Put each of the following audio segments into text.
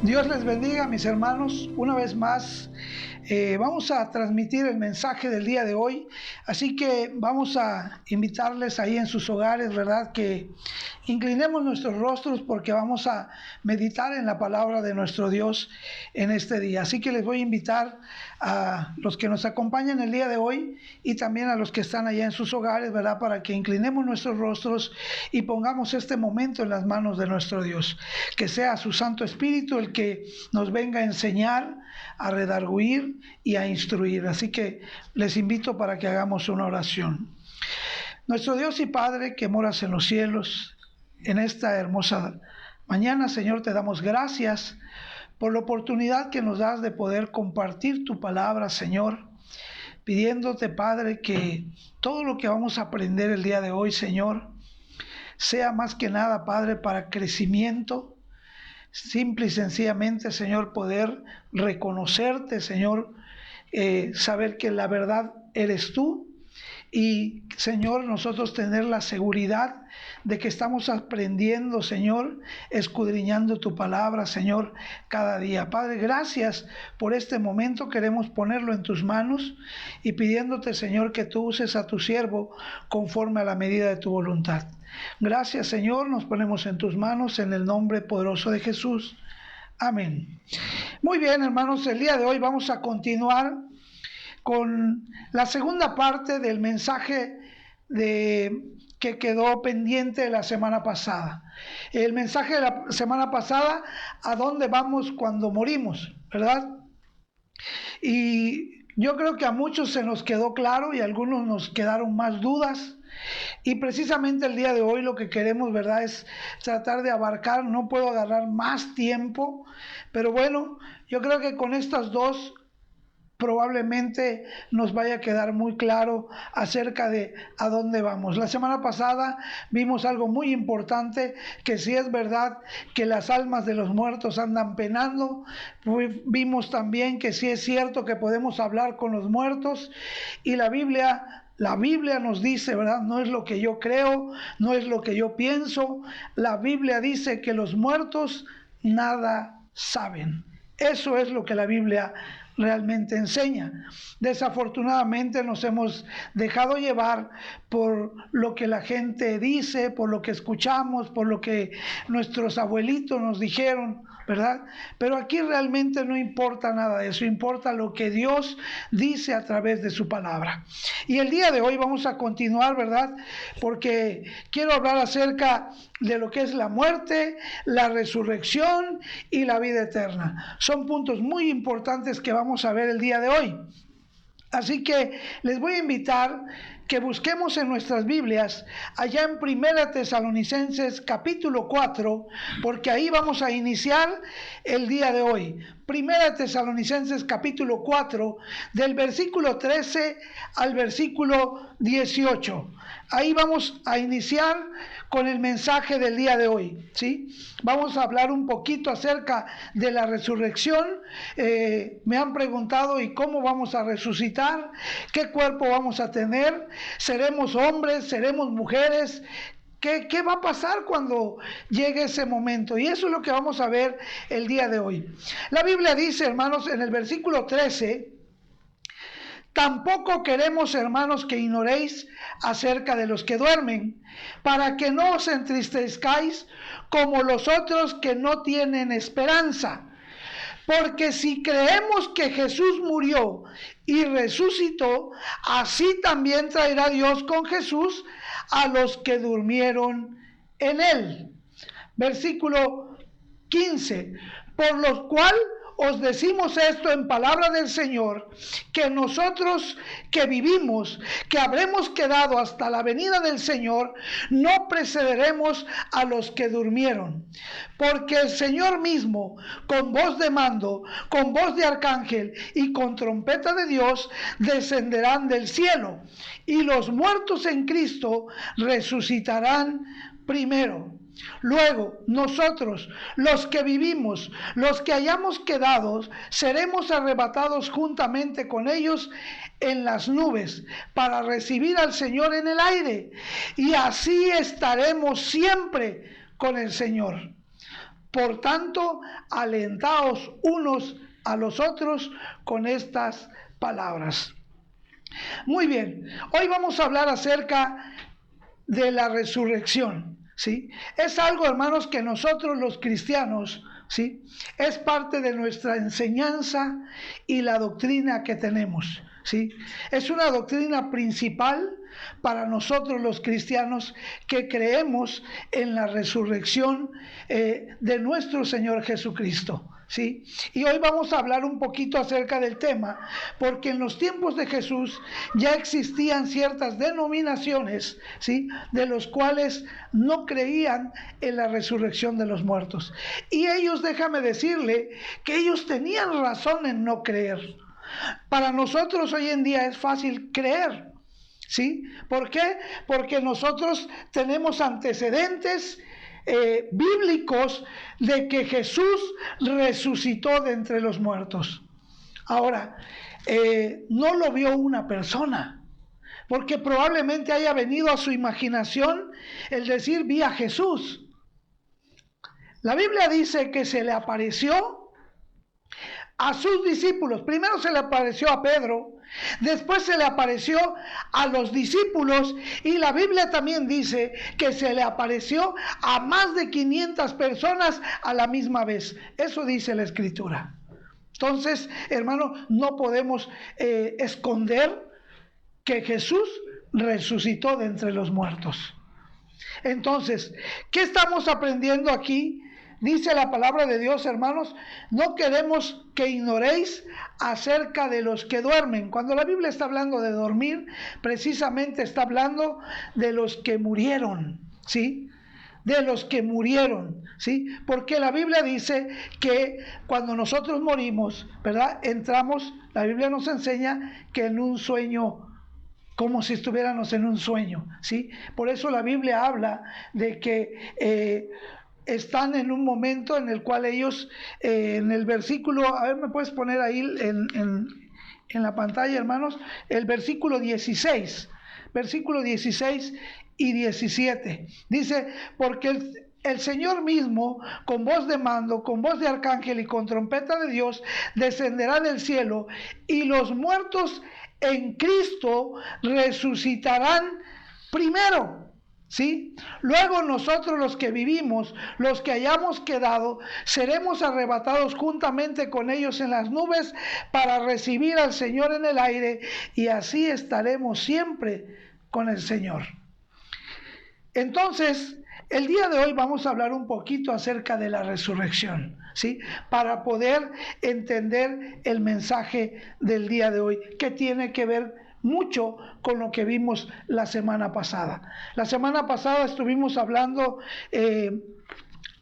Dios les bendiga, mis hermanos. Una vez más, vamos a transmitir el mensaje del día de hoy. Así que vamos a invitarles ahí en sus hogares, ¿verdad? Que inclinemos nuestros rostros porque vamos a meditar en la palabra de nuestro Dios en este día. Así que les voy a invitar a los que nos acompañan el día de hoy y también a los que están allá en sus hogares, ¿verdad? Para que inclinemos nuestros rostros y pongamos este momento en las manos de nuestro Dios. Que sea su Santo Espíritu el que nos venga a enseñar, a redarguir y a instruir. Así que les invito para que hagamos una oración. Nuestro Dios y Padre que moras en los cielos, en esta hermosa mañana, Señor, te damos gracias por la oportunidad que nos das de poder compartir tu palabra, Señor, pidiéndote, Padre, que todo lo que vamos a aprender el día de hoy, Señor, sea más que nada, Padre, para crecimiento. Simple y sencillamente, Señor, poder reconocerte, Señor, saber que la verdad eres tú y, Señor, nosotros tener la seguridad de que estamos aprendiendo, Señor, escudriñando tu palabra, Señor, cada día. Padre, gracias por este momento. Queremos ponerlo en tus manos y pidiéndote, Señor, que tú uses a tu siervo conforme a la medida de tu voluntad. Gracias, Señor, nos ponemos en tus manos en el nombre poderoso de Jesús. Amén. Muy bien, hermanos, el día de hoy vamos a continuar con la segunda parte del mensaje que quedó pendiente la semana pasada. El mensaje de la semana pasada, ¿a dónde vamos cuando morimos? ¿Verdad? Y yo creo que a muchos se nos quedó claro y a algunos nos quedaron más dudas. Y precisamente el día de hoy lo que queremos, ¿verdad?, es tratar de abarcar. No puedo agarrar más tiempo, pero bueno, yo creo que con estas dos probablemente nos vaya a quedar muy claro acerca de a dónde vamos. La semana pasada vimos algo muy importante, que si es verdad que las almas de los muertos andan penando, vimos también que sí es cierto que podemos hablar con los muertos y la Biblia nos dice, ¿verdad? No es lo que yo creo, no es lo que yo pienso. La Biblia dice que los muertos nada saben. Eso es lo que la Biblia realmente enseña. Desafortunadamente nos hemos dejado llevar por lo que la gente dice, por lo que escuchamos, por lo que nuestros abuelitos nos dijeron, ¿verdad? Pero aquí realmente no importa nada de eso, importa lo que Dios dice a través de su palabra. Y el día de hoy vamos a continuar, ¿verdad? Porque quiero hablar acerca de lo que es la muerte, la resurrección y la vida eterna. Son puntos muy importantes que vamos a ver el día de hoy. Así que les voy a invitar que busquemos en nuestras Biblias, allá en 1 Tesalonicenses capítulo 4, porque ahí vamos a iniciar el día de hoy. 1 Tesalonicenses capítulo 4, del versículo 13 al versículo 18. Ahí vamos a iniciar con el mensaje del día de hoy, ¿sí? Vamos a hablar un poquito acerca de la resurrección. Me han preguntado, ¿y cómo vamos a resucitar? ¿Qué cuerpo vamos a tener? ¿Seremos hombres? ¿Seremos mujeres? ¿Qué va a pasar cuando llegue ese momento? Y eso es lo que vamos a ver el día de hoy. La Biblia dice, hermanos, en el versículo 13... Tampoco queremos, hermanos, que ignoréis acerca de los que duermen, para que no os entristezcáis como los otros que no tienen esperanza. Porque si creemos que Jesús murió y resucitó, así también traerá Dios con Jesús a los que durmieron en él. Versículo 15. Por lo cual os decimos esto en palabra del Señor, que nosotros que vivimos, que habremos quedado hasta la venida del Señor, no precederemos a los que durmieron. Porque el Señor mismo, con voz de mando, con voz de arcángel y con trompeta de Dios, descenderán del cielo, y los muertos en Cristo resucitarán primero. Luego, nosotros, los que vivimos, los que hayamos quedado, seremos arrebatados juntamente con ellos en las nubes para recibir al Señor en el aire. Y así estaremos siempre con el Señor. Por tanto, alentaos unos a los otros con estas palabras. Muy bien, hoy vamos a hablar acerca de la resurrección. ¿Sí? Es algo, hermanos, que nosotros los cristianos, ¿sí? Es parte de nuestra enseñanza y la doctrina que tenemos, ¿sí? Es una doctrina principal para nosotros los cristianos que creemos en la resurrección de nuestro Señor Jesucristo. ¿Sí? Y hoy vamos a hablar un poquito acerca del tema, porque en los tiempos de Jesús ya existían ciertas denominaciones, ¿sí? De los cuales no creían en la resurrección de los muertos. Y ellos, déjame decirle, que ellos tenían razón en no creer. Para nosotros hoy en día es fácil creer, ¿sí? ¿Por qué? Porque nosotros tenemos antecedentes bíblicos de que Jesús resucitó de entre los muertos. Ahora, no lo vio una persona, porque probablemente haya venido a su imaginación el decir, vi a Jesús. La Biblia dice que se le apareció a sus discípulos. Primero se le apareció a Pedro, después se le apareció a los discípulos, y la Biblia también dice que se le apareció a más de 500 personas a la misma vez. Eso dice la Escritura. Entonces, hermano, no podemos esconder que Jesús resucitó de entre los muertos. Entonces, ¿qué estamos aprendiendo aquí? Dice la palabra de Dios, hermanos, no queremos que ignoréis acerca de los que duermen. Cuando la Biblia está hablando de dormir, precisamente está hablando de los que murieron, ¿sí? De los que murieron, ¿sí? Porque la Biblia dice que cuando nosotros morimos, ¿verdad? Entramos, la Biblia nos enseña que en un sueño, como si estuviéramos en un sueño, ¿sí? Por eso la Biblia habla de que están en un momento en el cual ellos, en el versículo, a ver, ¿me puedes poner ahí en la pantalla, hermanos? El versículo 16 y 17. Dice, porque el Señor mismo, con voz de mando, con voz de arcángel y con trompeta de Dios, descenderá del cielo, y los muertos en Cristo resucitarán primero. ¿Sí? Luego nosotros los que vivimos, los que hayamos quedado, seremos arrebatados juntamente con ellos en las nubes para recibir al Señor en el aire, y así estaremos siempre con el Señor. Entonces, el día de hoy vamos a hablar un poquito acerca de la resurrección, ¿sí? Para poder entender el mensaje del día de hoy, que tiene que ver mucho con lo que vimos la semana pasada. La semana pasada estuvimos hablando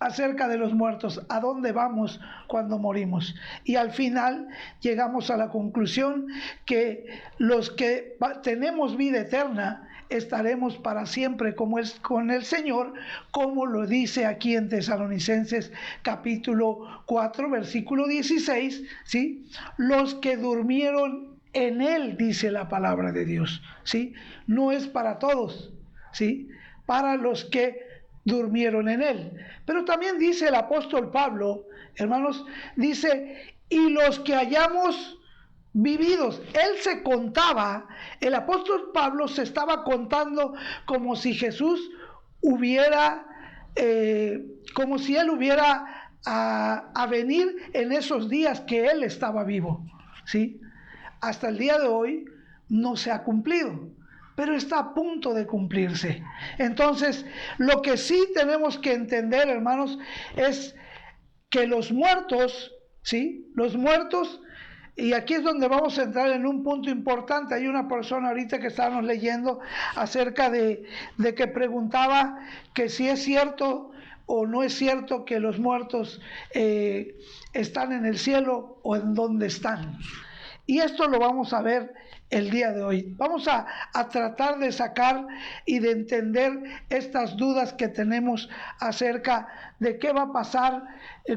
acerca de los muertos, a dónde vamos cuando morimos. Y al final llegamos a la conclusión que los que tenemos vida eterna estaremos para siempre como es con el Señor, como lo dice aquí en Tesalonicenses capítulo 4, versículo 16, ¿sí? Los que durmieron en Él, dice la palabra de Dios, ¿sí? No es para todos, ¿sí? Para los que durmieron en Él. Pero también dice el apóstol Pablo, hermanos, dice, y los que hayamos vividos. Él se contaba, el apóstol Pablo se estaba contando como si Jesús hubiera, como si él hubiera a venir en esos días que él estaba vivo, ¿sí? Hasta el día de hoy no se ha cumplido, pero está a punto de cumplirse. Entonces, lo que sí tenemos que entender, hermanos, es que los muertos, ¿sí? Los muertos. Y aquí es donde vamos a entrar en un punto importante. Hay una persona ahorita que estábamos leyendo acerca de que preguntaba que si es cierto o no es cierto que los muertos están en el cielo o en dónde están. Y esto lo vamos a ver el día de hoy. Vamos a tratar de sacar y de entender estas dudas que tenemos acerca de qué va a pasar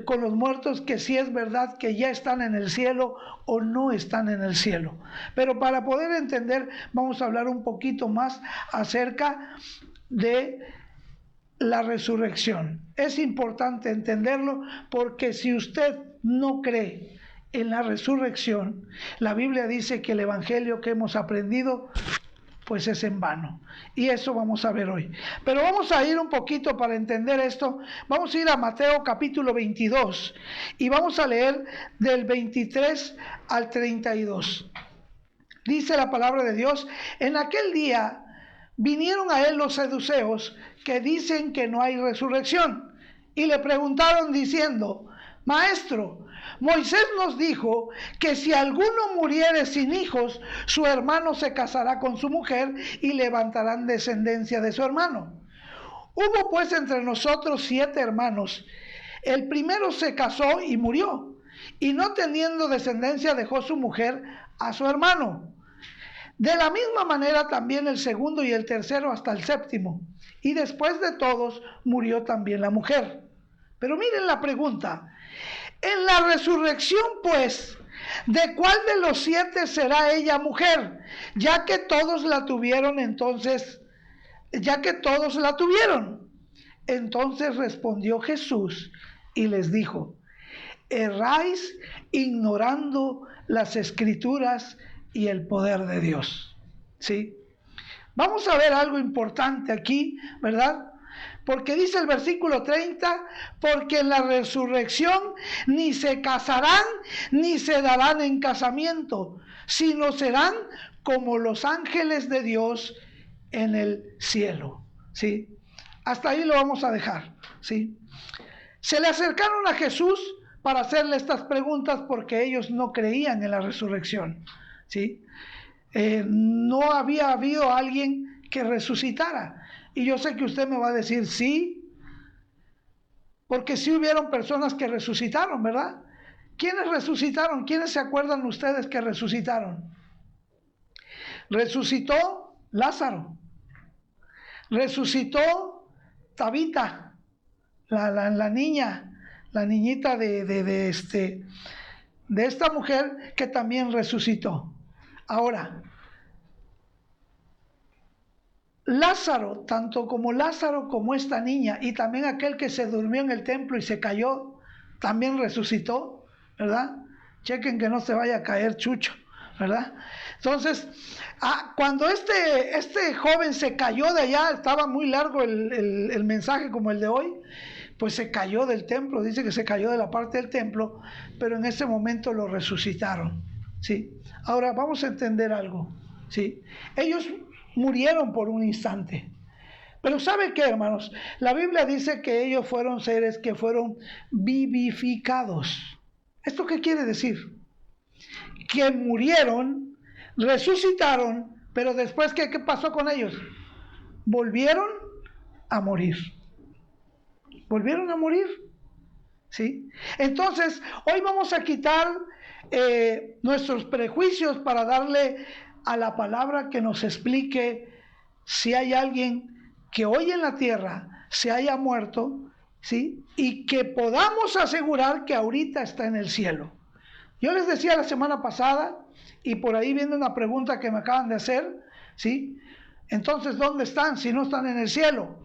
con los muertos, que si es verdad que ya están en el cielo o no están en el cielo. Pero para poder entender, vamos a hablar un poquito más acerca de la resurrección. Es importante entenderlo porque si usted no cree en la resurrección, la Biblia dice que el evangelio que hemos aprendido pues es en vano. Y eso vamos a ver hoy. Pero vamos a ir un poquito para entender esto. Vamos a ir a Mateo capítulo 22 y vamos a leer del 23 al 32. Dice la palabra de Dios, en aquel día vinieron a él los saduceos que dicen que no hay resurrección y le preguntaron diciendo, Maestro, Moisés nos dijo que si alguno muriere sin hijos, su hermano se casará con su mujer y levantarán descendencia de su hermano. Hubo pues entre nosotros 7 hermanos. El primero se casó y murió, y no teniendo descendencia dejó su mujer a su hermano. De la misma manera también el segundo y el tercero hasta el séptimo. Y después de todos murió también la mujer. Pero miren la pregunta. En la resurrección, pues, ¿de cuál de los 7 será ella mujer? Ya que todos la tuvieron, entonces respondió Jesús y les dijo, erráis ignorando las escrituras y el poder de Dios. ¿Sí? Vamos a ver algo importante aquí, ¿verdad? Porque dice el versículo 30, porque en la resurrección ni se casarán ni se darán en casamiento, sino serán como los ángeles de Dios en el cielo. ¿Sí? Hasta ahí lo vamos a dejar. ¿Sí? Se le acercaron a Jesús para hacerle estas preguntas porque ellos no creían en la resurrección. ¿Sí? No había habido alguien que resucitara. Y yo sé que usted me va a decir sí, porque sí hubieron personas que resucitaron, ¿verdad? ¿Quiénes resucitaron? ¿Quiénes se acuerdan ustedes que resucitaron? Resucitó Lázaro, resucitó Tabita, la niñita de esta mujer que también resucitó. Ahora, Lázaro, tanto como Lázaro como esta niña, y también aquel que se durmió en el templo y se cayó, también resucitó, ¿verdad? Chequen que no se vaya a caer Chucho, ¿verdad? Entonces, cuando este joven se cayó de allá, estaba muy largo el mensaje como el de hoy, pues se cayó del templo, dice que se cayó de la parte del templo, pero en ese momento lo resucitaron, ¿sí? Ahora vamos a entender algo, ¿sí? Ellos murieron por un instante, pero ¿sabe qué, hermanos? La Biblia dice que ellos fueron seres que fueron vivificados. ¿Esto qué quiere decir? Que murieron, resucitaron, pero después ¿qué pasó con ellos? Volvieron a morir. Volvieron a morir, ¿sí? Entonces, hoy vamos a quitar nuestros prejuicios para darle a la palabra que nos explique si hay alguien que hoy en la tierra se haya muerto, ¿sí? Y que podamos asegurar que ahorita está en el cielo. Yo les decía la semana pasada, y por ahí viene una pregunta que me acaban de hacer, ¿sí? Entonces, ¿dónde están si no están en el cielo?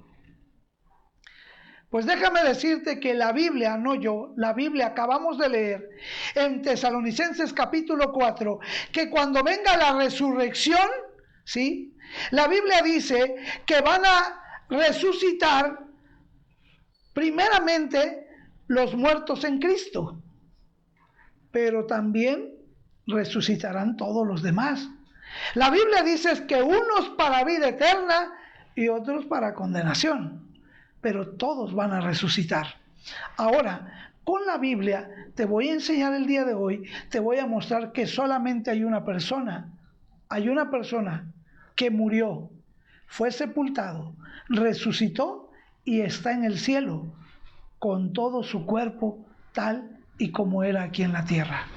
Pues déjame decirte que la Biblia, no yo, la Biblia acabamos de leer en Tesalonicenses capítulo 4, que cuando venga la resurrección, ¿sí? La Biblia dice que van a resucitar primeramente los muertos en Cristo, pero también resucitarán todos los demás. La Biblia dice que unos para vida eterna y otros para condenación, pero todos van a resucitar. Ahora, con la Biblia te voy a enseñar el día de hoy, te voy a mostrar que solamente hay una persona que murió, fue sepultado, resucitó y está en el cielo con todo su cuerpo tal y como era aquí en la tierra.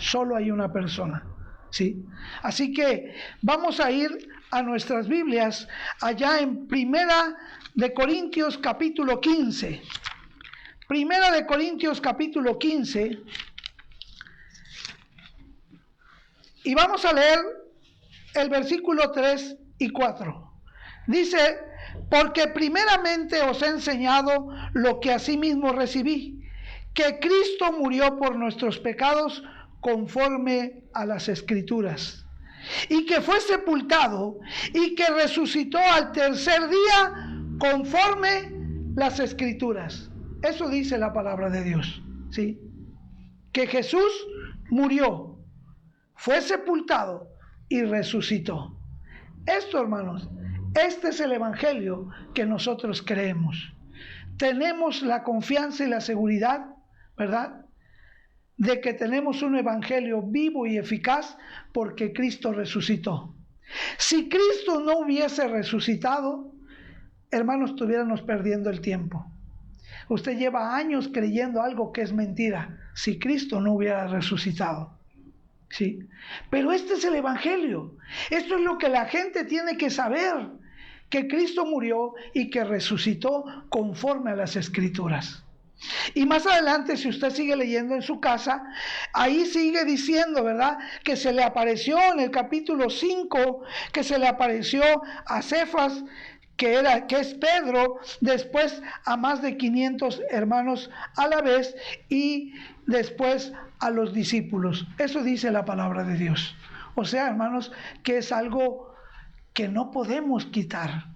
Solo hay una persona, ¿sí? Así que vamos a ir a nuestras Biblias allá en Primera de Corintios capítulo 15. Primera de Corintios capítulo 15. Y vamos a leer el versículo 3 y 4. Dice: porque primeramente os he enseñado lo que asimismo recibí, que Cristo murió por nuestros pecados conforme a las Escrituras, y que fue sepultado y que resucitó al tercer día conforme las Escrituras. Eso dice la palabra de Dios, ¿sí? Que Jesús murió, fue sepultado y resucitó. Esto, hermanos, este es el evangelio que nosotros creemos. Tenemos la confianza y la seguridad, ¿verdad?, de que tenemos un evangelio vivo y eficaz porque Cristo resucitó. Si Cristo no hubiese resucitado, hermanos, estuviéramos perdiendo el tiempo. Usted lleva años creyendo algo que es mentira, si Cristo no hubiera resucitado. Sí, pero este es el evangelio. Esto es lo que la gente tiene que saber, que Cristo murió y que resucitó conforme a las Escrituras. Y más adelante, si usted sigue leyendo en su casa, ahí sigue diciendo, ¿verdad?, que se le apareció en el capítulo 5, que se le apareció a Cefas, que es Pedro, después a más de 500 hermanos a la vez, y después a los discípulos. Eso dice la palabra de Dios. O sea, hermanos, que es algo que no podemos quitar,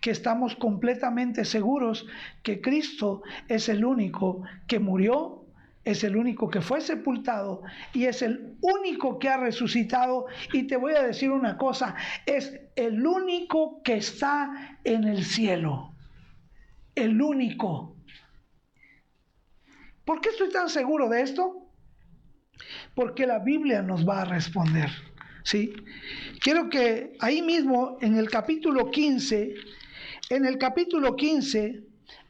que estamos completamente seguros que Cristo es el único que murió, es el único que fue sepultado y es el único que ha resucitado. Y te voy a decir una cosa, es el único que está en el cielo, el único. ¿Por qué estoy tan seguro de esto? Porque la Biblia nos va a responder, ¿sí? Quiero que ahí mismo en el capítulo 15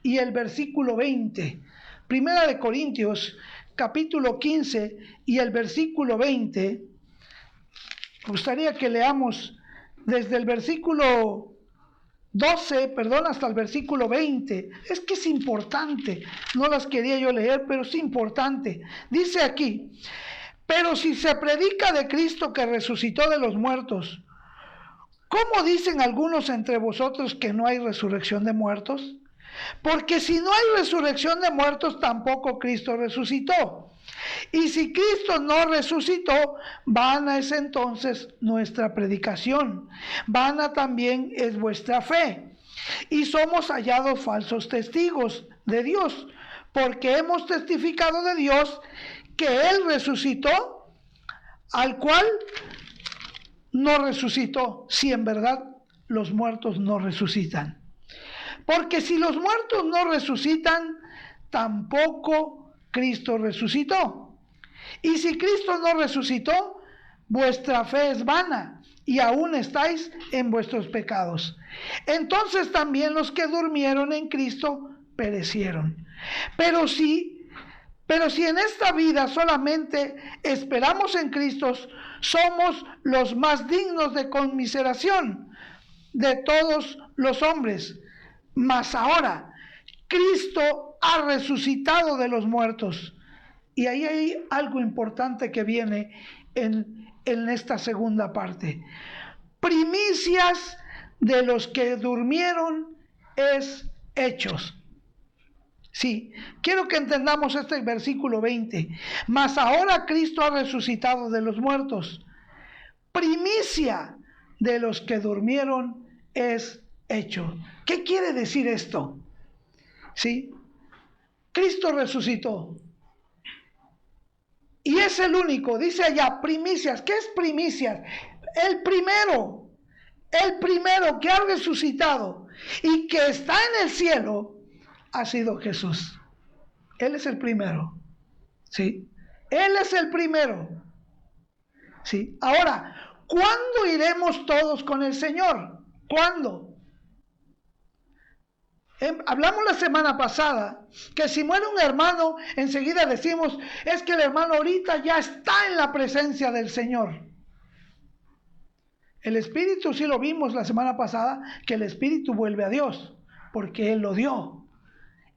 y el versículo 20, Primera de Corintios, capítulo 15 y el versículo 20, me gustaría que leamos desde el versículo 12, hasta el versículo 20. Es que es importante, no las quería yo leer, pero es importante. Dice aquí: pero si se predica de Cristo que resucitó de los muertos, ¿Cómo dicen algunos entre vosotros que no hay resurrección de muertos? Porque si no hay resurrección de muertos, tampoco Cristo resucitó. Y si Cristo no resucitó, vana es entonces nuestra predicación, vana también es vuestra fe. Y somos hallados falsos testigos de Dios, porque hemos testificado de Dios que Él resucitó, al cual no resucitó, si en verdad los muertos no resucitan. Porque si los muertos no resucitan, tampoco Cristo resucitó. Y si Cristo no resucitó, vuestra fe es vana y aún estáis en vuestros pecados. Entonces también los que durmieron en Cristo perecieron. Pero si en esta vida solamente esperamos en Cristo, somos los más dignos de conmiseración de todos los hombres. Mas ahora, Cristo ha resucitado de los muertos. Y ahí hay algo importante que viene en esta segunda parte. Primicias de los que durmieron es hechos. Sí, quiero que entendamos este versículo 20. Mas ahora Cristo ha resucitado de los muertos. Primicia de los que durmieron es hecho. ¿Qué quiere decir esto? ¿Sí? Cristo resucitó. Y es el único, dice allá, primicias. ¿Qué es primicias? El primero que ha resucitado y que está en el cielo ha sido Jesús. Él es el primero. ¿Sí? Él es el primero. ¿Sí? Ahora, ¿cuándo iremos todos con el Señor? ¿Cuándo? Hablamos la semana pasada que si muere un hermano, enseguida decimos, es que el hermano ahorita ya está en la presencia del Señor. El Espíritu, sí lo vimos la semana pasada, que el Espíritu vuelve a Dios, porque Él lo dio.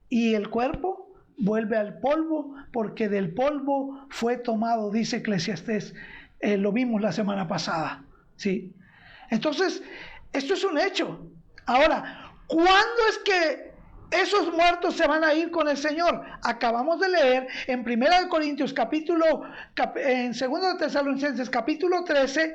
Y el cuerpo vuelve al polvo, porque del polvo fue tomado, dice Eclesiastés. Lo vimos la semana pasada. ¿Sí? Entonces, esto es un hecho. Ahora, ¿cuándo es que esos muertos se van a ir con el Señor? Acabamos de leer en 1 Corintios en 2 Tesalonicenses capítulo 13,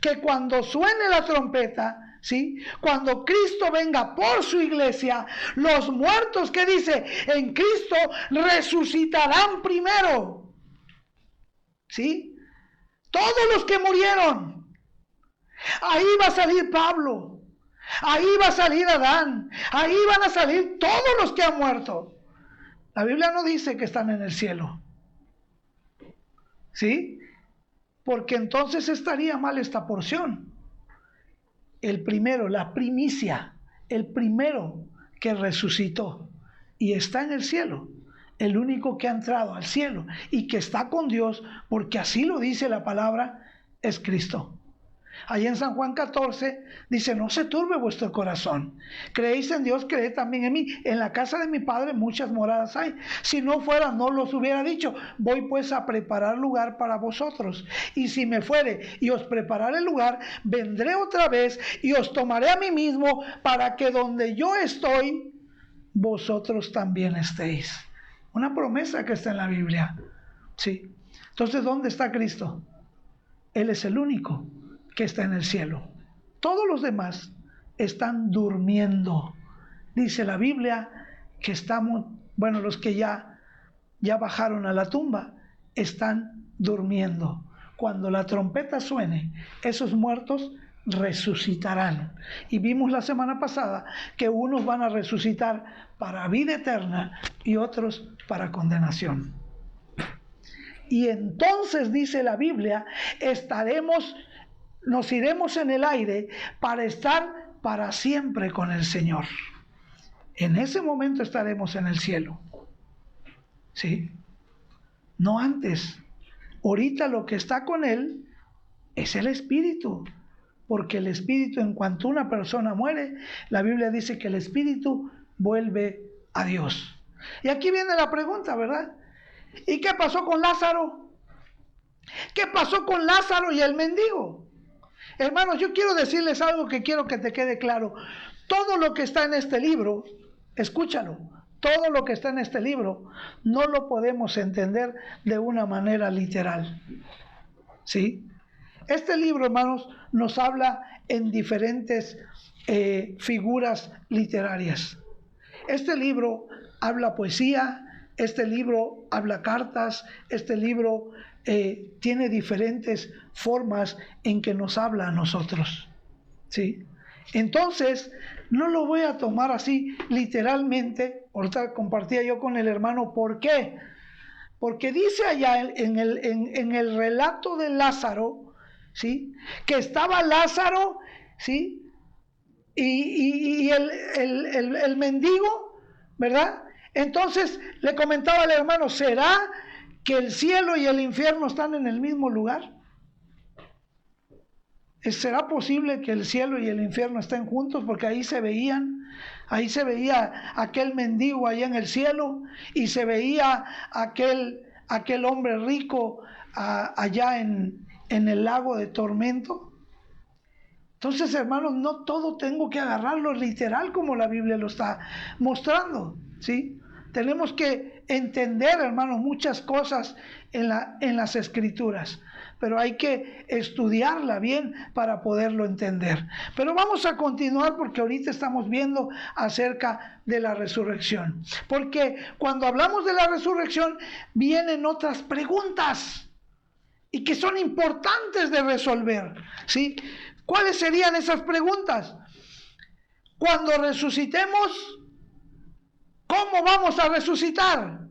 que cuando suene la trompeta, ¿sí? Cuando Cristo venga por su iglesia, los muertos, ¿qué dice? En Cristo resucitarán primero. ¿Sí? Todos los que murieron. Ahí va a salir Pablo. Ahí va a salir Adán. Ahí van a salir todos los que han muerto. La Biblia no dice que están en el cielo. ¿Sí? Porque entonces estaría mal esta porción. El primero, la primicia, el primero que resucitó y está en el cielo, el único que ha entrado al cielo y que está con Dios, porque así lo dice la palabra, es Cristo. Allí en San Juan 14 dice, no se turbe vuestro corazón. Creéis en Dios, creed también en mí. En la casa de mi Padre muchas moradas hay. Si no fuera, no los hubiera dicho. Voy pues a preparar lugar para vosotros. Y si me fuere y os prepararé el lugar, vendré otra vez y os tomaré a mí mismo, para que donde yo estoy, vosotros también estéis. Una promesa que está en la Biblia. Sí. Entonces, ¿dónde está Cristo? Él es el único que está en el cielo. Todos los demás están durmiendo. Dice la Biblia que los que ya bajaron a la tumba, están durmiendo. Cuando la trompeta suene, esos muertos resucitarán. Y vimos la semana pasada que unos van a resucitar para vida eterna y otros para condenación. Y entonces, dice la Biblia, nos iremos en el aire para estar para siempre con el Señor. En ese momento estaremos en el cielo. ¿Sí? No antes. Ahorita lo que está con Él es el Espíritu. Porque el Espíritu, en cuanto una persona muere, la Biblia dice que el Espíritu vuelve a Dios. Y aquí viene la pregunta, ¿verdad? ¿Y qué pasó con Lázaro? ¿Qué pasó con Lázaro y el mendigo? Hermanos, yo quiero decirles algo que quiero que te quede claro. Todo lo que está en este libro, escúchalo, todo lo que está en este libro no lo podemos entender de una manera literal. ¿Sí? Este libro, hermanos, nos habla en diferentes figuras literarias. Este libro habla poesía, este libro habla cartas, este libro tiene diferentes formas en que nos habla a nosotros. ¿Sí? Entonces, no lo voy a tomar así literalmente. Ahorita compartía yo con el hermano, ¿por qué? Porque dice allá en el relato de Lázaro, ¿sí? Que estaba Lázaro, ¿sí? Y el mendigo, ¿verdad? Entonces le comentaba al hermano, ¿será que el cielo y el infierno están en el mismo lugar? ¿Será posible que el cielo y el infierno estén juntos? Porque ahí se veía aquel mendigo allá en el cielo y se veía aquel hombre rico allá en el lago de tormento. Entonces, hermanos, no todo tengo que agarrarlo literal como la Biblia lo está mostrando, ¿sí? Tenemos que entender, hermanos, muchas cosas en las Escrituras, pero hay que estudiarla bien para poderlo entender. Pero vamos a continuar porque ahorita estamos viendo acerca de la resurrección. Porque cuando hablamos de la resurrección vienen otras preguntas y que son importantes de resolver, ¿sí? ¿Cuáles serían esas preguntas? Cuando resucitemos, ¿cómo vamos a resucitar?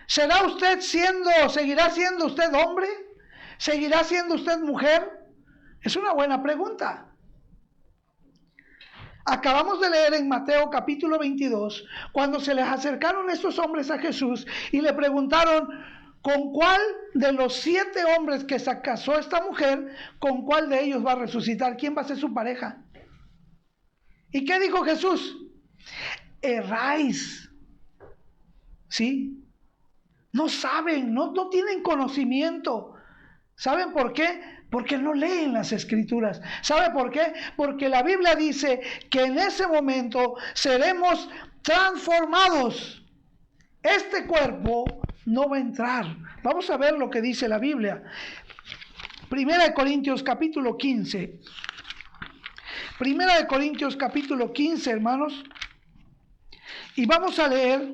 ¿Seguirá siendo usted hombre? ¿Seguirá siendo usted mujer? Es una buena pregunta. Acabamos de leer en Mateo capítulo 22, cuando se les acercaron estos hombres a Jesús y le preguntaron, ¿con cuál de los 7 hombres que se casó esta mujer, con cuál de ellos va a resucitar? ¿Quién va a ser su pareja? ¿Y qué dijo Jesús? Erráis. ¿Sí? No saben, no tienen conocimiento. ¿Saben por qué? Porque no leen las Escrituras. ¿Sabe por qué? Porque la Biblia dice que en ese momento seremos transformados. Este cuerpo no va a entrar. Vamos a ver lo que dice la Biblia. Primera de Corintios capítulo 15. Primera de Corintios capítulo 15, hermanos. Y vamos a leer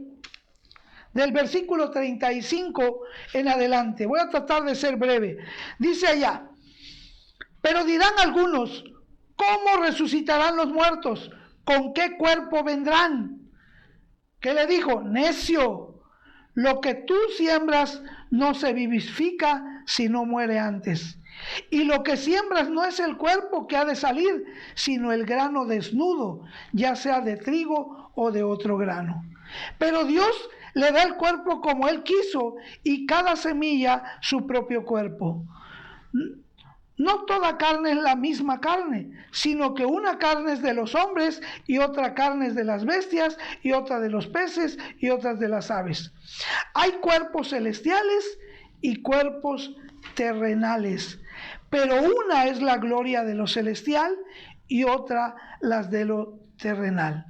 del versículo 35 en adelante. Voy a tratar de ser breve. Dice allá, pero dirán algunos, ¿cómo resucitarán los muertos? ¿Con qué cuerpo vendrán? ¿Qué le dijo? Necio, lo que tú siembras no se vivifica si no muere antes. Y lo que siembras no es el cuerpo que ha de salir, sino el grano desnudo, ya sea de trigo o de otro grano. Pero Dios le da el cuerpo como Él quiso, y cada semilla su propio cuerpo. No toda carne es la misma carne, sino que una carne es de los hombres, y otra carne es de las bestias, y otra de los peces, y otras de las aves. Hay cuerpos celestiales y cuerpos terrenales, pero una es la gloria de lo celestial y otra las de lo terrenal.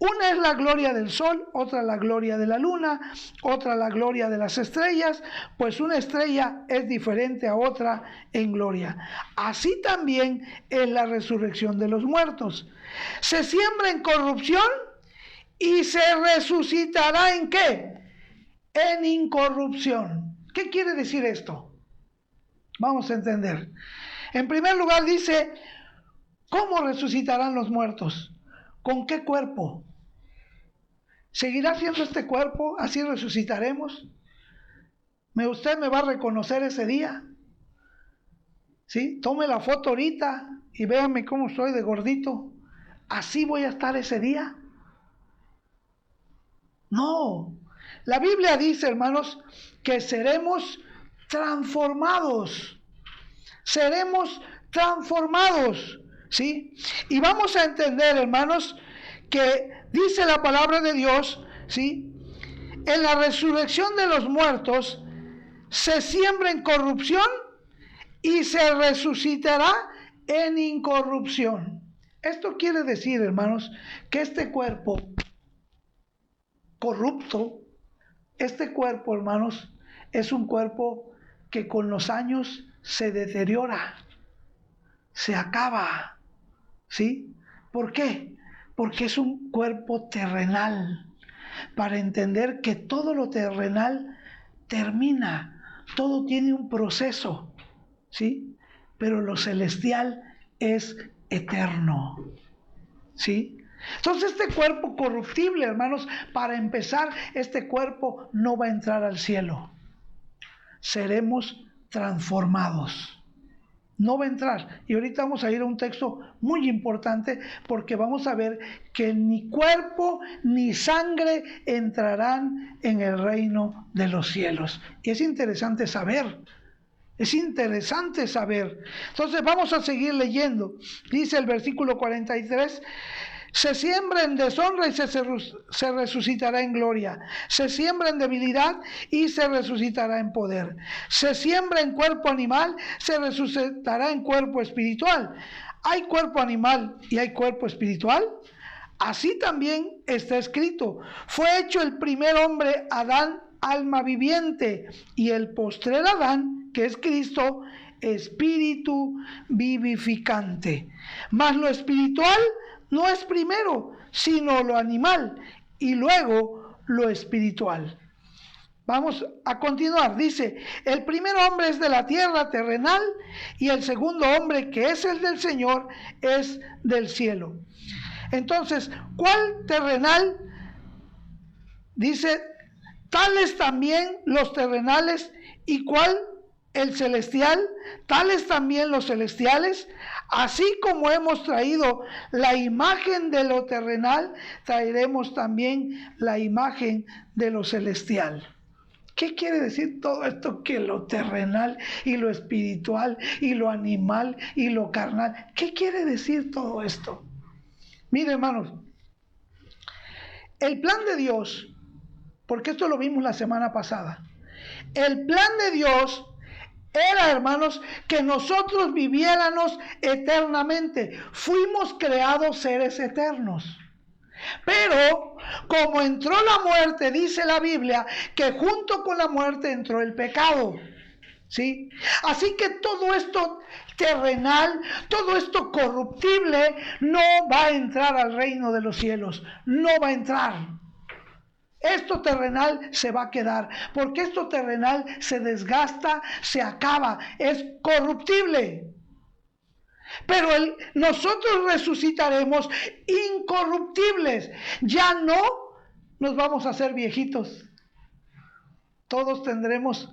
Una es la gloria del sol, otra la gloria de la luna, otra la gloria de las estrellas, pues una estrella es diferente a otra en gloria. Así también es la resurrección de los muertos. Se siembra en corrupción y se resucitará ¿en qué? En incorrupción. ¿Qué quiere decir esto? Vamos a entender. En primer lugar dice, ¿cómo resucitarán los muertos? ¿Con qué cuerpo? ¿Seguirá siendo este cuerpo? ¿Así resucitaremos? ¿Usted me va a reconocer ese día? ¿Sí? Tome la foto ahorita y véanme cómo soy de gordito. ¿Así voy a estar ese día? No. La Biblia dice, hermanos, que seremos transformados. Seremos transformados. ¿Sí? Y vamos a entender, hermanos, que dice la palabra de Dios, ¿sí? En la resurrección de los muertos se siembra en corrupción y se resucitará en incorrupción. Esto quiere decir, hermanos, que este cuerpo corrupto, este cuerpo, hermanos, es un cuerpo que con los años se deteriora, se acaba, ¿sí? ¿Por qué? Porque es un cuerpo terrenal, para entender que todo lo terrenal termina, todo tiene un proceso, ¿sí? Pero lo celestial es eterno, ¿sí? Entonces este cuerpo corruptible, hermanos, para empezar, este cuerpo no va a entrar al cielo. Seremos transformados. No va a entrar. Y ahorita vamos a ir a un texto muy importante porque vamos a ver que ni cuerpo ni sangre entrarán en el reino de los cielos. Y es interesante saber. Es interesante saber. Entonces vamos a seguir leyendo. Dice el versículo 43. Se siembra en deshonra y se resucitará en gloria. Se siembra en debilidad y se resucitará en poder. Se siembra en cuerpo animal, se resucitará en cuerpo espiritual. ¿Hay cuerpo animal y hay cuerpo espiritual? Así también está escrito. Fue hecho el primer hombre, Adán, alma viviente, y el postrer Adán, que es Cristo, espíritu vivificante. Mas lo espiritual no es primero, sino lo animal, y luego lo espiritual. Vamos a continuar. Dice, el primer hombre es de la tierra terrenal, y el segundo hombre, que es el del Señor, es del cielo. Entonces, ¿cuál terrenal? Dice, tales también los terrenales, y cuál el celestial, tales también los celestiales. Así como hemos traído la imagen de lo terrenal, traeremos también la imagen de lo celestial. ¿Qué quiere decir todo esto? Que lo terrenal y lo espiritual y lo animal y lo carnal. ¿Qué quiere decir todo esto? Mire, hermanos, el plan de Dios, porque esto lo vimos la semana pasada, el plan de Dios era, hermanos, que nosotros viviéramos eternamente. Fuimos creados seres eternos. Pero como entró la muerte, dice la Biblia, que junto con la muerte entró el pecado. ¿Sí? Así que todo esto terrenal, todo esto corruptible, no va a entrar al reino de los cielos. No va a entrar. Esto terrenal se va a quedar, porque esto terrenal se desgasta, se acaba, es corruptible. Pero nosotros resucitaremos incorruptibles. Ya no nos vamos a hacer viejitos. Todos tendremos,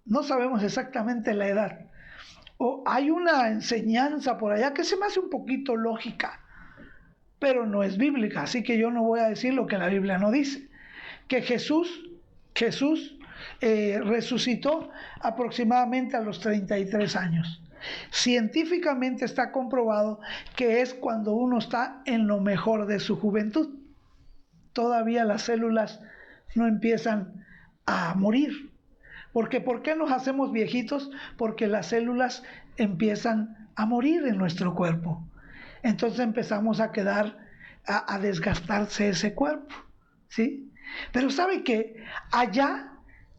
no sabemos exactamente la edad. O hay una enseñanza por allá que se me hace un poquito lógica, pero no es bíblica, así que yo no voy a decir lo que la Biblia no dice. Que Jesús resucitó aproximadamente a los 33 años. Científicamente está comprobado que es cuando uno está en lo mejor de su juventud. Todavía las células no empiezan a morir. Porque ¿por qué nos hacemos viejitos? Porque las células empiezan a morir en nuestro cuerpo. Entonces empezamos a quedar, a desgastarse ese cuerpo, ¿sí? Pero ¿sabe qué? Allá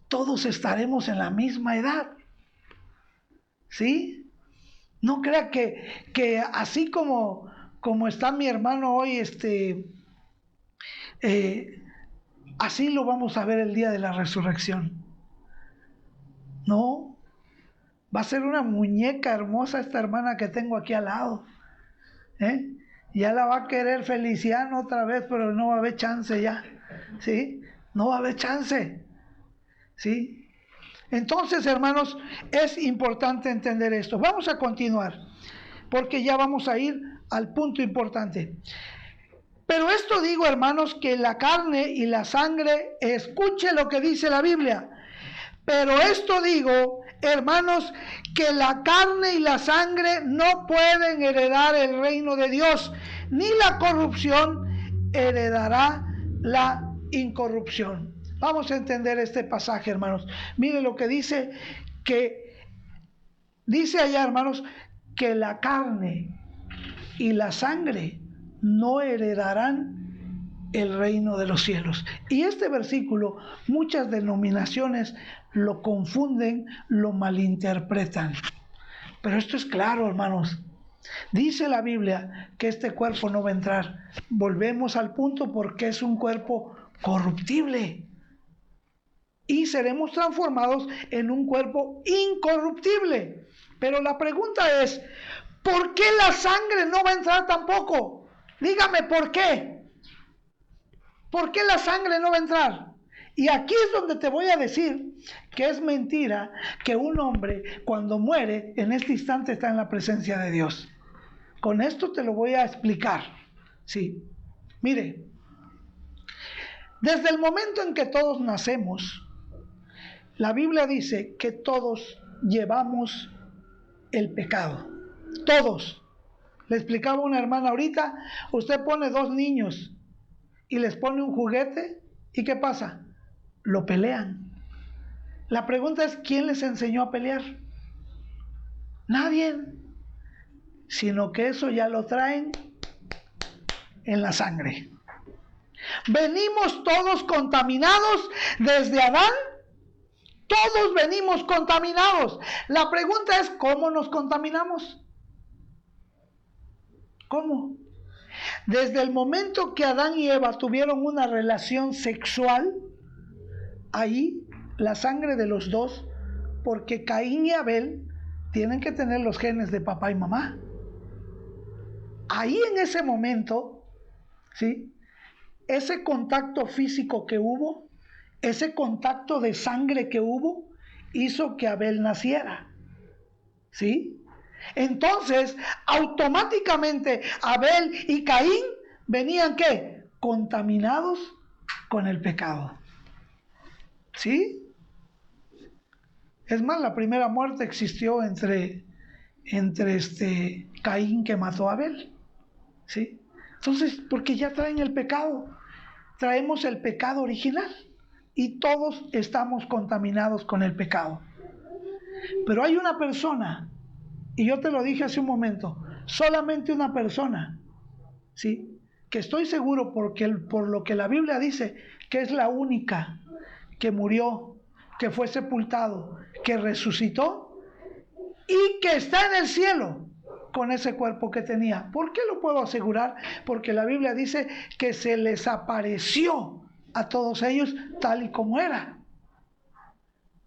todos estaremos en la misma edad, ¿sí? No crea que así como está mi hermano hoy, así lo vamos a ver el día de la resurrección. No, va a ser una muñeca hermosa esta hermana que tengo aquí al lado. Ya la va a querer Feliciano otra vez, pero no va a haber chance ya, ¿sí? No va a haber chance, ¿sí? Entonces, hermanos, es importante entender esto. Vamos a continuar, porque ya vamos a ir al punto importante. Pero esto digo, hermanos, que la carne y la sangre, escuche lo que dice la Biblia. Pero esto digo, hermanos, que la carne y la sangre no pueden heredar el reino de Dios, ni la corrupción heredará la incorrupción. Vamos a entender este pasaje, hermanos. Mire lo que dice, que dice allá, hermanos, que la carne y la sangre no heredarán el reino de los cielos. Y este versículo, muchas denominaciones lo confunden, lo malinterpretan. Pero esto es claro, hermanos. Dice la Biblia que este cuerpo no va a entrar. Volvemos al punto porque es un cuerpo corruptible. Y seremos transformados en un cuerpo incorruptible. Pero la pregunta es, ¿por qué la sangre no va a entrar tampoco? Dígame, ¿por qué? ¿Por qué la sangre no va a entrar? Y aquí es donde te voy a decir que es mentira que un hombre cuando muere en este instante está en la presencia de Dios. Con esto te lo voy a explicar. Sí, mire, desde el momento en que todos nacemos, la Biblia dice que todos llevamos el pecado. Todos. Le explicaba una hermana ahorita, usted pone dos niños y les pone un juguete, ¿y qué pasa? Lo pelean. La pregunta es, ¿quién les enseñó a pelear? Nadie. Sino que eso ya lo traen en la sangre. Venimos todos contaminados desde Adán. Todos venimos contaminados. La pregunta es, ¿cómo nos contaminamos? ¿Cómo? Desde el momento que Adán y Eva tuvieron una relación sexual, ahí la sangre de los dos, porque Caín y Abel tienen que tener los genes de papá y mamá. Ahí en ese momento, ¿sí?, ese contacto físico que hubo, ese contacto de sangre que hubo, hizo que Abel naciera. ¿Sí? Entonces, automáticamente Abel y Caín venían, ¿qué? Contaminados con el pecado. ¿Sí? Es más, la primera muerte existió entre Caín que mató a Abel. ¿Sí? Entonces, porque ya traen el pecado, traemos el pecado original y todos estamos contaminados con el pecado. Pero hay una persona, y yo te lo dije hace un momento, solamente una persona, ¿sí?, que estoy seguro por lo que la Biblia dice, que es la única que murió, que fue sepultado, que resucitó y que está en el cielo con ese cuerpo que tenía. ¿Por qué lo puedo asegurar? Porque la Biblia dice que se les apareció a todos ellos tal y como era.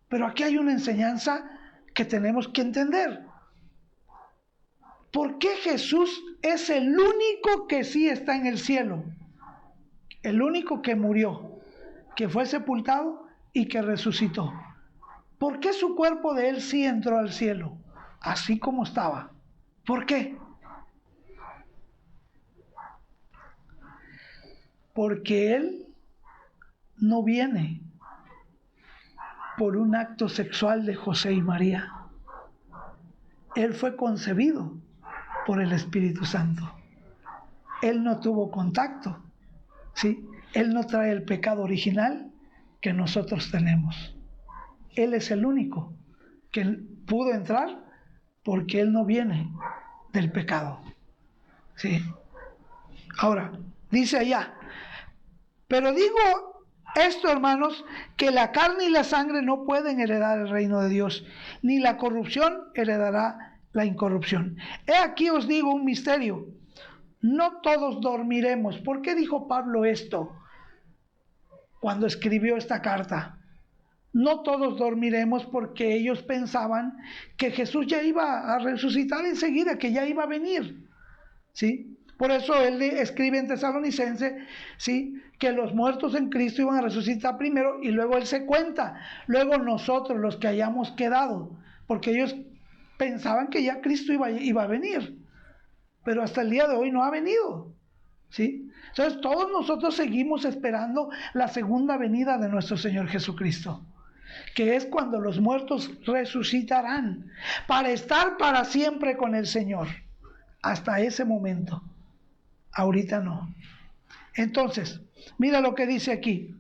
Pero aquí hay una enseñanza que tenemos que entender. ¿Por qué Jesús es el único que sí está en el cielo? El único que murió, que fue sepultado y que resucitó. ¿Por qué su cuerpo de él sí entró al cielo, así como estaba? ¿Por qué? Porque él no viene por un acto sexual de José y María. Él fue concebido por el Espíritu Santo. Él no tuvo contacto, ¿sí? Él no trae el pecado original que nosotros tenemos. Él es el único que pudo entrar porque él no viene del pecado, ¿sí? Ahora, dice allá, pero digo esto, hermanos, que la carne y la sangre no pueden heredar el reino de Dios, ni la corrupción heredará la incorrupción. He aquí os digo un misterio, no todos dormiremos. ¿Por qué dijo Pablo esto cuando escribió esta carta? No todos dormiremos, porque ellos pensaban que Jesús ya iba a resucitar enseguida, que ya iba a venir, ¿sí? Por eso él escribe en Tesalonicense, ¿sí?, que los muertos en Cristo iban a resucitar primero, y luego él se cuenta, luego nosotros los que hayamos quedado, porque ellos pensaban que ya Cristo iba a venir, pero hasta el día de hoy no ha venido, ¿sí? Entonces todos nosotros seguimos esperando la segunda venida de nuestro Señor Jesucristo, que es cuando los muertos resucitarán para estar para siempre con el Señor. Hasta ese momento. Ahorita no. Entonces, mira lo que dice aquí.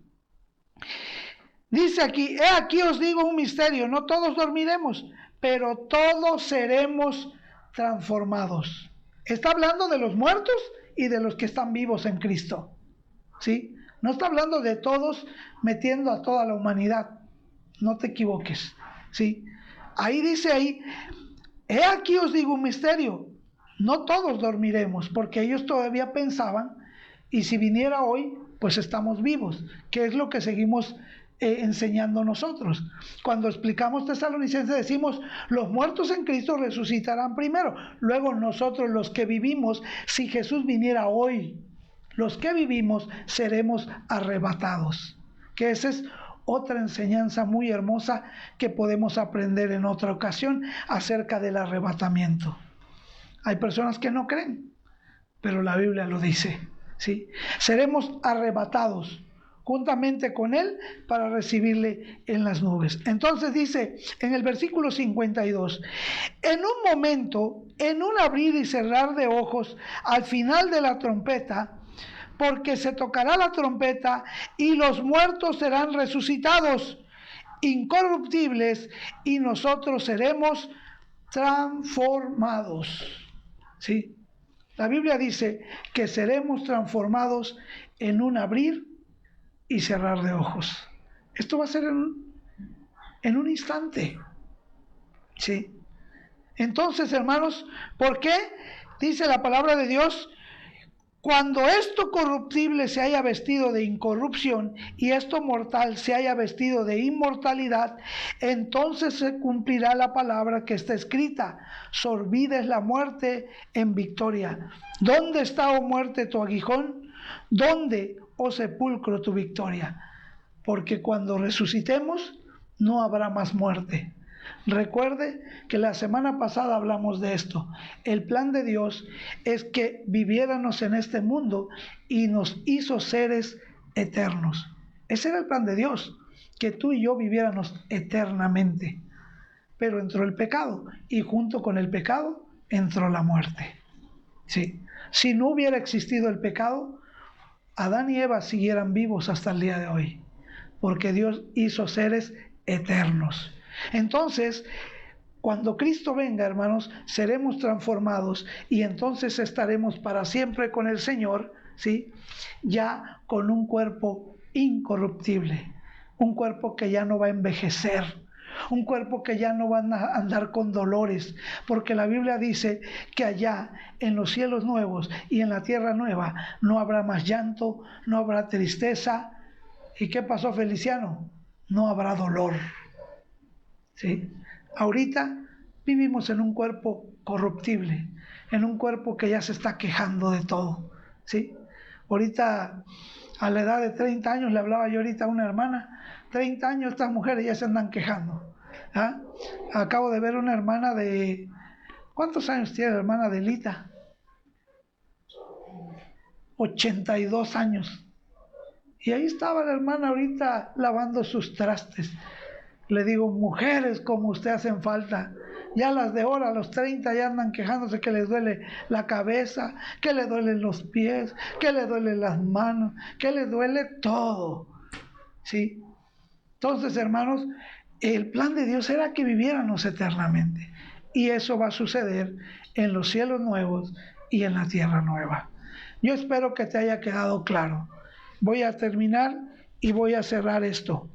Dice aquí, he aquí os digo un misterio, no todos dormiremos, pero todos seremos transformados. Está hablando de los muertos y de los que están vivos en Cristo, ¿sí? No está hablando de todos metiendo a toda la humanidad. No te equivoques, ¿sí? Ahí dice he aquí os digo un misterio. No todos dormiremos, porque ellos todavía pensaban, y si viniera hoy, pues estamos vivos, que es lo que seguimos enseñando nosotros. Cuando explicamos Tesalonicenses decimos, los muertos en Cristo resucitarán primero, luego nosotros los que vivimos, si Jesús viniera hoy, los que vivimos seremos arrebatados. Que esa es otra enseñanza muy hermosa que podemos aprender en otra ocasión acerca del arrebatamiento. Hay personas que no creen, pero la Biblia lo dice, ¿sí? Seremos arrebatados juntamente con Él para recibirle en las nubes. Entonces dice en el versículo 52, en un momento, en un abrir y cerrar de ojos, al final de la trompeta, porque se tocará la trompeta y los muertos serán resucitados, incorruptibles, y nosotros seremos transformados. ¿Sí? La Biblia dice que seremos transformados en un abrir y cerrar de ojos. Esto va a ser en un instante. ¿Sí? Entonces, hermanos, ¿por qué? Dice la palabra de Dios, cuando esto corruptible se haya vestido de incorrupción y esto mortal se haya vestido de inmortalidad, entonces se cumplirá la palabra que está escrita: sorbida es la muerte en victoria. ¿Dónde está, oh muerte, tu aguijón? ¿Dónde, oh sepulcro, tu victoria? Porque cuando resucitemos no habrá más muerte. Recuerde que la semana pasada hablamos de esto. El plan de Dios es que viviéramos en este mundo y nos hizo seres eternos. Ese era el plan de Dios, que tú y yo viviéramos eternamente. Pero entró el pecado y junto con el pecado entró la muerte. Sí. Si no hubiera existido el pecado, Adán y Eva siguieran vivos hasta el día de hoy, porque Dios hizo seres eternos. Entonces, cuando Cristo venga, hermanos, seremos transformados y entonces estaremos para siempre con el Señor, ¿sí? Ya con un cuerpo incorruptible, un cuerpo que ya no va a envejecer, un cuerpo que ya no va a andar con dolores, porque la Biblia dice que allá en los cielos nuevos y en la tierra nueva no habrá más llanto, no habrá tristeza. ¿Y qué pasó, Feliciano? No habrá dolor. ¿Sí? Ahorita vivimos en un cuerpo corruptible, en un cuerpo que ya se está quejando de todo, ¿sí? Ahorita, a la edad de 30 años, le hablaba yo ahorita a una hermana, 30 años estas mujeres ya se andan quejando. ¿Ah? Acabo de ver una hermana de... ¿Cuántos años tiene la hermana de Lita? 82 años. Y ahí estaba la hermana ahorita lavando sus trastes. Le digo, mujeres como usted hacen falta. Ya las de ahora, a los 30, ya andan quejándose que les duele la cabeza, que les duelen los pies, que les duelen las manos, que les duele todo. ¿Sí? Entonces, hermanos, el plan de Dios era que viviéramos eternamente. Y eso va a suceder en los cielos nuevos y en la tierra nueva. Yo espero que te haya quedado claro. Voy a terminar y voy a cerrar esto.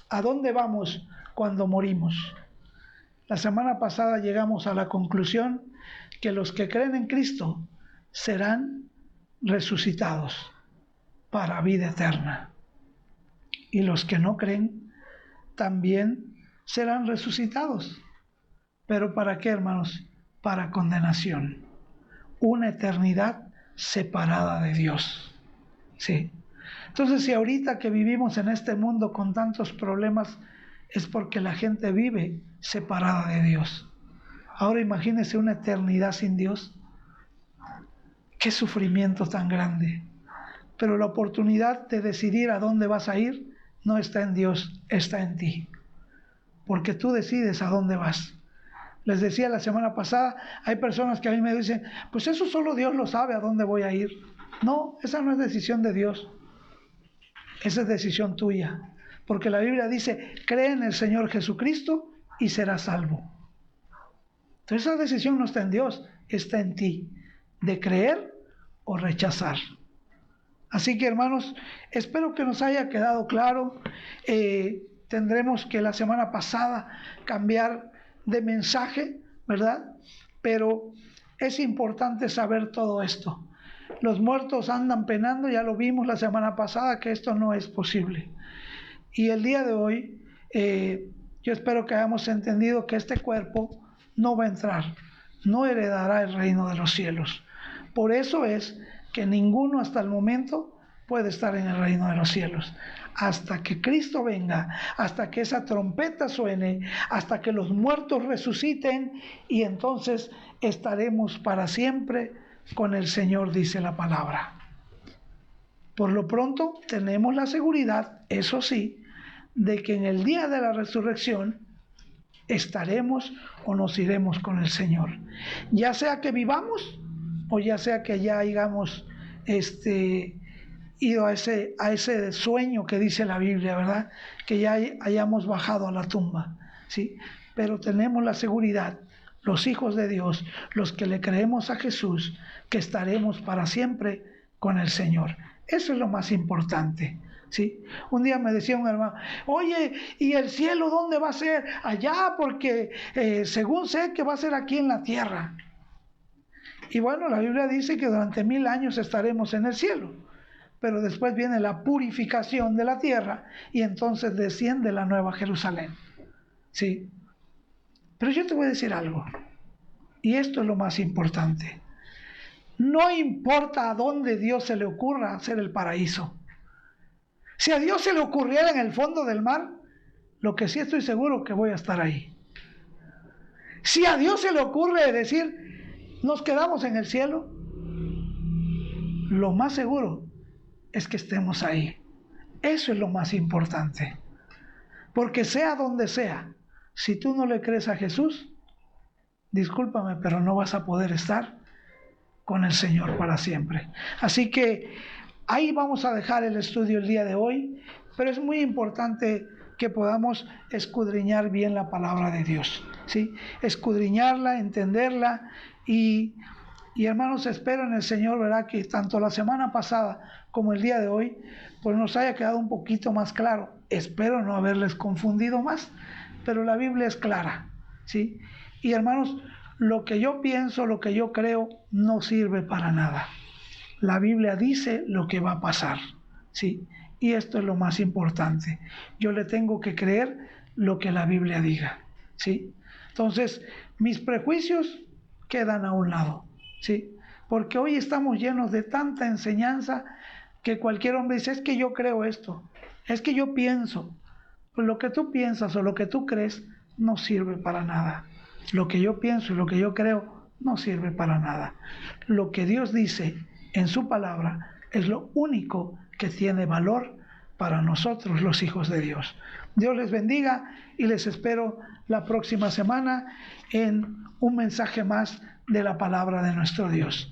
¿A dónde vamos cuando morimos? La semana pasada llegamos a la conclusión que los que creen en Cristo serán resucitados para vida eterna. Y los que no creen también serán resucitados. ¿Pero para qué, hermanos? Para condenación. Una eternidad separada de Dios. Sí. Entonces, si ahorita que vivimos en este mundo con tantos problemas, es porque la gente vive separada de Dios. Ahora imagínese una eternidad sin Dios. Qué sufrimiento tan grande. Pero la oportunidad de decidir a dónde vas a ir no está en Dios, está en ti. Porque tú decides a dónde vas. Les decía la semana pasada, hay personas que a mí me dicen, pues eso solo Dios lo sabe a dónde voy a ir. No, esa no es decisión de Dios. Esa es decisión tuya. Porque la Biblia dice, cree en el Señor Jesucristo y serás salvo. Entonces esa decisión no está en Dios, está en ti, de creer o rechazar. Así que, hermanos, espero que nos haya quedado claro. Tendremos que la semana pasada cambiar de mensaje, ¿verdad? Pero es importante saber todo esto. Los muertos andan penando, ya lo vimos la semana pasada, que esto no es posible. Y el día de hoy, yo espero que hayamos entendido que este cuerpo no va a entrar, no heredará el reino de los cielos. Por eso es que ninguno hasta el momento puede estar en el reino de los cielos. Hasta que Cristo venga, hasta que esa trompeta suene, hasta que los muertos resuciten, y entonces estaremos para siempre con el Señor, dice la palabra. Por lo pronto tenemos la seguridad, eso sí, de que en el día de la resurrección estaremos o nos iremos con el Señor. Ya sea que vivamos o ya sea que ya hayamos ido a ese sueño que dice la Biblia, ¿verdad? Que ya hayamos bajado a la tumba, ¿sí? Pero tenemos la seguridad, los hijos de Dios, los que le creemos a Jesús, que estaremos para siempre con el Señor. Eso es lo más importante, ¿sí? Un día me decía un hermano, oye, ¿y el cielo dónde va a ser? Allá, porque según sé que va a ser aquí en la tierra. Y bueno, la Biblia dice que durante 1000 años estaremos en el cielo, pero después viene la purificación de la tierra y entonces desciende la nueva Jerusalén, ¿sí? Pero yo te voy a decir algo, y esto es lo más importante. No importa a dónde Dios se le ocurra hacer el paraíso. Si a Dios se le ocurriera en el fondo del mar, lo que sí estoy seguro que voy a estar ahí. Si a Dios se le ocurre decir, nos quedamos en el cielo, lo más seguro es que estemos ahí. Eso es lo más importante. Porque sea donde sea, si tú no le crees a Jesús, discúlpame, pero no vas a poder estar con el Señor para siempre. Así que ahí vamos a dejar el estudio el día de hoy, pero es muy importante que podamos escudriñar bien la palabra de Dios, ¿sí? Escudriñarla, entenderla y hermanos, espero en el Señor, ¿verdad? Que tanto la semana pasada como el día de hoy, pues nos haya quedado un poquito más claro. Espero no haberles confundido más, pero la Biblia es clara, ¿sí? Y hermanos, lo que yo pienso, lo que yo creo, no sirve para nada. La Biblia dice lo que va a pasar, ¿sí? Y esto es lo más importante. Yo le tengo que creer lo que la Biblia diga, ¿sí? Entonces, mis prejuicios quedan a un lado, ¿sí? Porque hoy estamos llenos de tanta enseñanza que cualquier hombre dice, es que yo creo esto, es que yo pienso. Pues lo que tú piensas o lo que tú crees no sirve para nada. Lo que yo pienso y lo que yo creo no sirve para nada. Lo que Dios dice en su palabra es lo único que tiene valor para nosotros, los hijos de Dios. Dios les bendiga y les espero la próxima semana en un mensaje más de la palabra de nuestro Dios.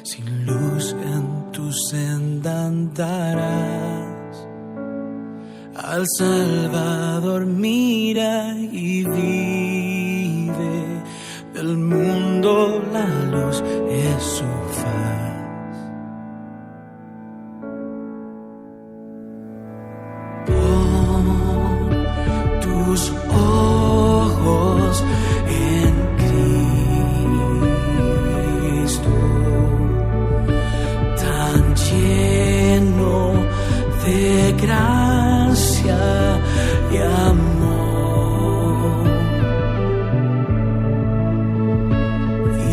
Sin luz en tu senda andarás. Al Salvador mira y vive. Del mundo la luz es su faz. Pon tus ojos en de gracia y amor,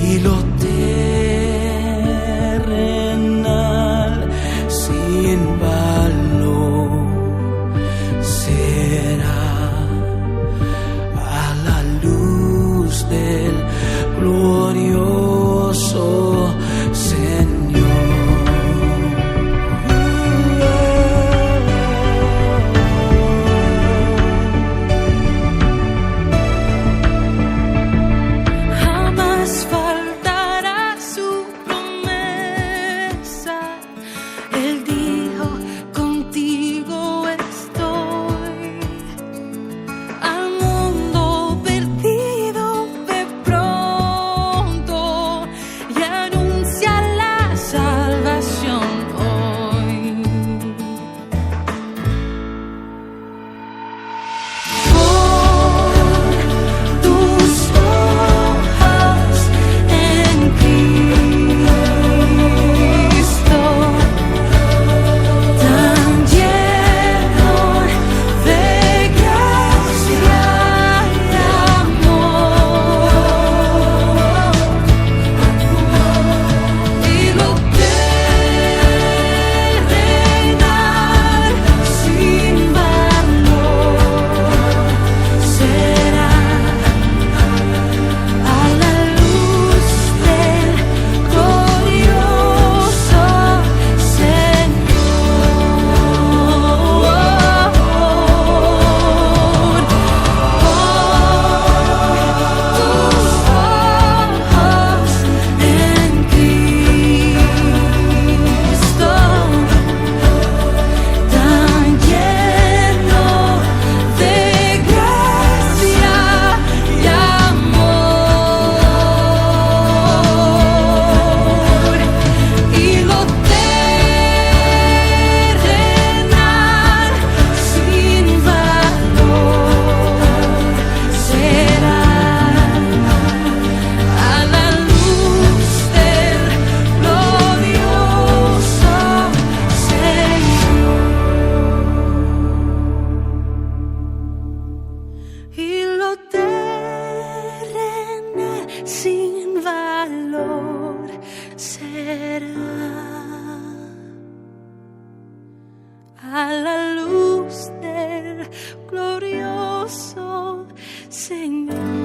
y lo terrenal sin valor será a la luz del glorioso a la luz del glorioso Señor.